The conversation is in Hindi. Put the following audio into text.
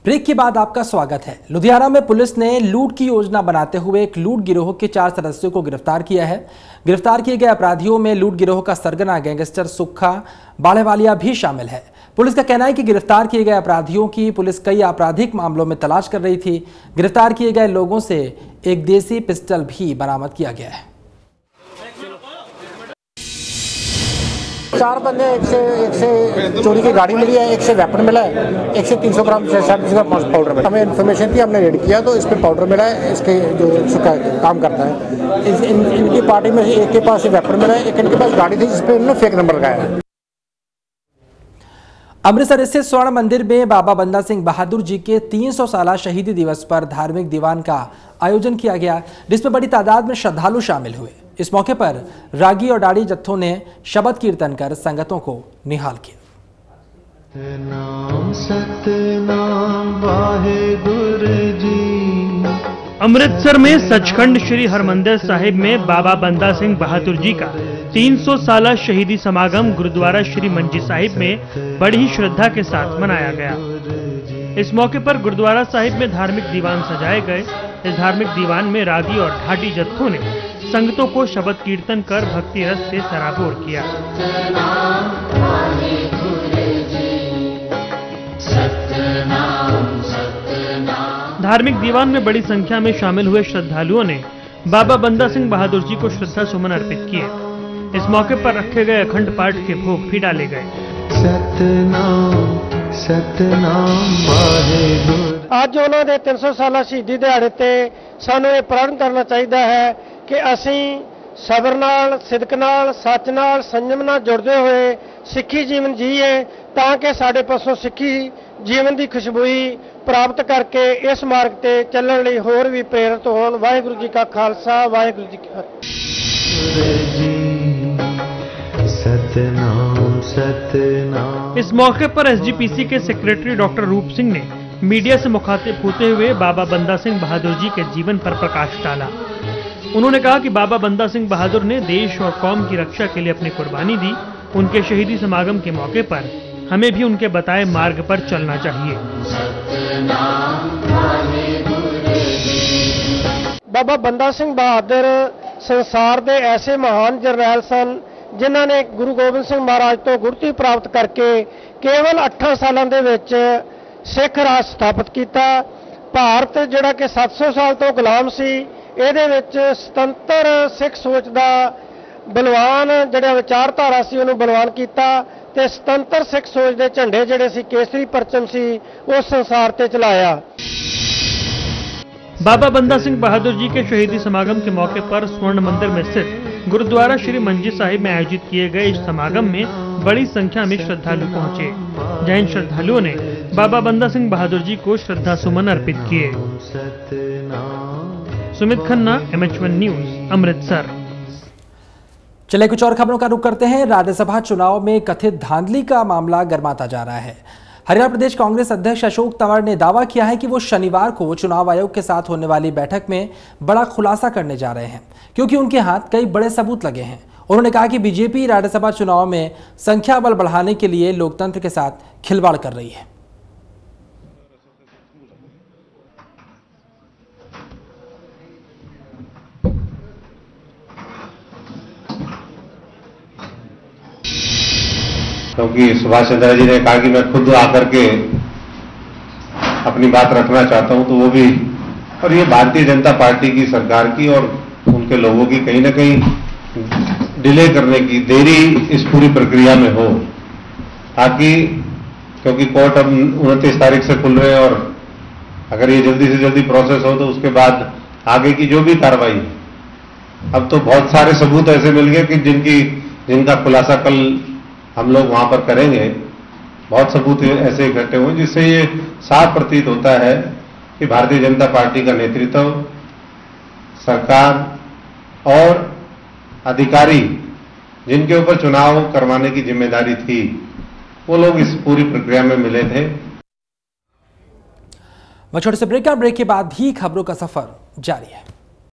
ब्रेक के बाद आपका स्वागत है। लुधियाना में पुलिस ने लूट की योजना बनाते हुए एक लूट गिरोह के 4 सदस्यों को गिरफ्तार किया है। गिरफ्तार किए गए अपराधियों में लूट गिरोह का सरगना गैंगस्टर सुक्खा बाड़ेवालिया भी शामिल है। पुलिस का कहना है कि गिरफ्तार किए गए अपराधियों की पुलिस कई आपराधिक मामलों में तलाश कर रही थी। गिरफ्तार किए गए लोगों से एक देसी पिस्टल भी बरामद किया गया है। 4 बंदे, एक से चोरी की गाड़ी मिली है, एक से वेपन मिला है, एक से 300 ग्राम पाउडर मिला। हमें इन्फॉर्मेशन थी, हमने रेड किया तो इस पे पाउडर मिला है। इसके जो काम करता है इनकी पार्टी में एक के पास वेपन मिला है, एक इनके पास गाड़ी थी जिसपे उन्होंने फेक नंबर लगाया है। अमृतसर स्थित स्वर्ण मंदिर में बाबा बंदा सिंह बहादुर जी के 300 साला शहीदी दिवस पर धार्मिक दीवान का आयोजन किया गया, जिसमें बड़ी तादाद में श्रद्धालु शामिल हुए। इस मौके पर रागी और डाड़ी जत्थों ने शबद कीर्तन कर संगतों को निहाल किया। अमृतसर में सचखंड श्री हरमंदिर साहिब में बाबा बंदा सिंह बहादुर जी का 300 साला शहीदी समागम गुरुद्वारा श्री मंजी साहिब में बड़ी ही श्रद्धा के साथ मनाया गया। इस मौके पर गुरुद्वारा साहिब में धार्मिक दीवान सजाए गए। इस धार्मिक दीवान में रागी और ढाडी जत्थों ने संगतों को शबद कीर्तन कर भक्ति रस से सराबोर किया। धार्मिक दीवान में बड़ी संख्या में शामिल हुए श्रद्धालुओं ने बाबा बंदा सिंह बहादुर जी को श्रद्धा सुमन अर्पित किए। इस मौके पर रखे गए अखंड पाठ के भोग भी डाले गए। आज उन्होंने 300 साला शहीदी दिहाड़े ते सानू ये प्रण करना चाहिए है कि असी सबर नाल, सिदक नाल, सच नाल, संयम नाल जुड़ते हुए सिक्खी जीवन जीए ताकि साडे पासों सिक्खी जीवन की खुशबूई प्राप्त करके इस मार्ग ते चलण लई होर भी प्रेरित होण। वाहिगुरू जी का खालसा, वाहिगुरू जी की फतेह। इस मौके पर एसजीपीसी के सेक्रेटरी डॉक्टर रूप सिंह ने मीडिया से मुखातिब होते हुए बाबा बंदा सिंह बहादुर जी के जीवन पर प्रकाश डाला। उन्होंने कहा कि बाबा बंदा सिंह बहादुर ने देश और कौम की रक्षा के लिए अपनी कुर्बानी दी। उनके शहीदी समागम के मौके पर हमें भी उनके बताए मार्ग पर चलना चाहिए। बाबा बंदा सिंह बहादुर संसार के ऐसे महान जरनैल सन जिन्होंने गुरु गोबिंद सिंह महाराज तो गुरती प्राप्त करके केवल 8 सालों के विच सिख राज स्थापित किया। भारत जिहड़ा कि 700 साल तो गुलाम सी, ਇਹਦੇ ਵਿੱਚ ਸੁਤੰਤਰ ਸਿੱਖ ਸੋਚ ਦਾ ਬਲਵਾਨ ਜਿਹੜਾ ਵਿਚਾਰਧਾਰਾ ਸੀ ਉਹਨੂੰ ਬਲਵਾਨ ਕੀਤਾ ਤੇ ਸੁਤੰਤਰ ਸਿੱਖ ਸੋਚ ਦੇ ਝੰਡੇ ਜਿਹੜੇ ਸੀ ਕੇਸਰੀ ਪਰਚਮ ਸੀ ਉਹ ਸੰਸਾਰ ਤੇ ਚਲਾਇਆ। बाबा बंदा सिंह बहादुर जी के शहीदी समागम के मौके पर स्वर्ण मंदिर में स्थित गुरुद्वारा श्री मंजी साहिब में आयोजित किए गए इस समागम में बड़ी संख्या में श्रद्धालु पहुंचे। जैन श्रद्धालुओं ने बाबा बंदा सिंह बहादुर जी को श्रद्धा सुमन अर्पित किए। Sumit Khanna, MH1 news, Amritsar. चलिए कुछ और खबरों का रुख करते हैं। राज्यसभा चुनाव में कथित धांधली का मामला गर्माता जा रहा है। हरियाणा प्रदेश कांग्रेस अध्यक्ष अशोक तंवर ने दावा किया है कि वो शनिवार को चुनाव आयोग के साथ होने वाली बैठक में बड़ा खुलासा करने जा रहे हैं, क्योंकि उनके हाथ कई बड़े सबूत लगे हैं। उन्होंने कहा कि बीजेपी राज्यसभा चुनाव में संख्या बल बढ़ाने के लिए लोकतंत्र के साथ खिलवाड़ कर रही है। क्योंकि सुभाष चंद्र जी ने कहा कि मैं खुद आकर के अपनी बात रखना चाहता हूं, तो वो भी, और ये भारतीय जनता पार्टी की सरकार की और उनके लोगों की कहीं ना कहीं डिले करने की, देरी इस पूरी प्रक्रिया में हो, ताकि क्योंकि कोर्ट अब 29 तारीख से खुल रहे हैं और अगर ये जल्दी से जल्दी प्रोसेस हो तो उसके बाद आगे की जो भी कार्रवाई, अब तो बहुत सारे सबूत ऐसे मिल गए कि जिनका खुलासा कल हम लोग वहां पर करेंगे। बहुत सबूत ऐसे इकट्ठे हुए जिससे ये साफ प्रतीत होता है कि भारतीय जनता पार्टी का नेतृत्व, सरकार और अधिकारी जिनके ऊपर चुनाव करवाने की जिम्मेदारी थी, वो लोग इस पूरी प्रक्रिया में मिले थे। छोटे से ब्रेक के बाद भी खबरों का सफर जारी है।